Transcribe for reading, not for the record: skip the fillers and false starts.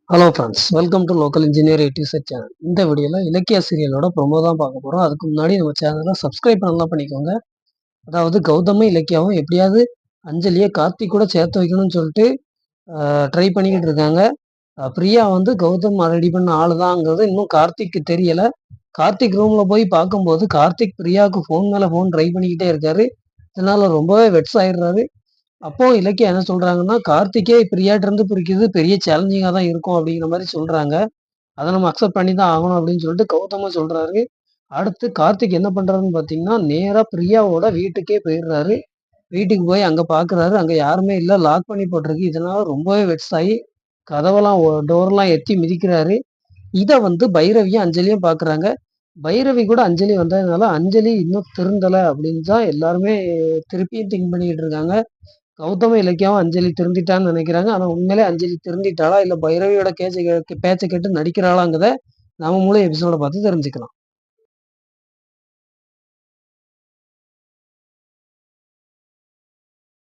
Hello friends, welcome to local engineer A to Z channel. இந்த வீடியோவில் இலக்கிய சீரியலோட ப்ரொமோ தான் பார்க்க போகிறோம். அதுக்கு முன்னாடி நம்ம சேனலை சப்ஸ்கிரைப் பண்ணலாம் பண்ணிக்கோங்க. அதாவது கௌதமும் இலக்கியாவும் எப்படியாவது அஞ்சலியை கார்த்திக் கூட சேர்த்து வைக்கணும்னு சொல்லிட்டு ட்ரை பண்ணிக்கிட்டு இருக்காங்க. பிரியா வந்து கௌதம் ரெடி பண்ண ஆளு தான்ங்கிறது இன்னும் கார்த்திக்கு தெரியலை. கார்த்திக் ரூமில் போய் பார்க்கும்போது கார்த்திக் பிரியாவுக்கு ஃபோன் மேலே ஃபோன் ட்ரை பண்ணிக்கிட்டே இருக்காரு. இதனால ரொம்பவே வெட்ஸ் ஆயிடுறாரு. அப்போ இலக்கியா என்ன சொல்றாங்கன்னா, கார்த்திக்கே பிரியாட்ட இருந்து பிரிக்கிறது பெரிய சேலஞ்சிங்கா தான் இருக்கும் அப்படிங்கிற மாரி சொல்றாங்க. அத நம்ம அக்செப்ட் பண்ணி தான் ஆகணும் அப்படின்னு சொல்லிட்டு கௌதமும் சொல்றாரு. அடுத்து கார்த்திக் என்ன பண்றாருன்னு பார்த்தீங்கன்னா, நேரா பிரியாவோட வீட்டுக்கே போயிடுறாரு. வீட்டுக்கு போய் அங்க பார்க்குறாரு. அங்க யாருமே இல்ல. லாக் பண்ணி போட்டிருக்கு. இதனால ரொம்பவே வெக்ஸ் ஆயி கதவெல்லாம் டோர்லாம் எத்தி மிதிக்கிறாரு. இத வந்து பைரவியும், அஞ்சலியும் பார்க்குறாங்க. பைரவி கூட அஞ்சலி வந்ததுனால, அஞ்சலி இன்னும் திருந்தல அப்படின்னு தான் எல்லாருமே திருப்பியும் திங்க் பண்ணிக்கிட்டு இருக்காங்க. கௌதம இலக்கியாவும் அஞ்சலி திருந்திட்டான்னு நினைக்கிறாங்க. ஆனா உண்மையிலே அஞ்சலி திருந்திட்டாளா? இல்ல பைரவியோட பேச்ச கேட்டு நடிக்கிறாளாங்கிறத நாம முழு எபிசோட பார்த்து தெரிஞ்சுக்கலாம்.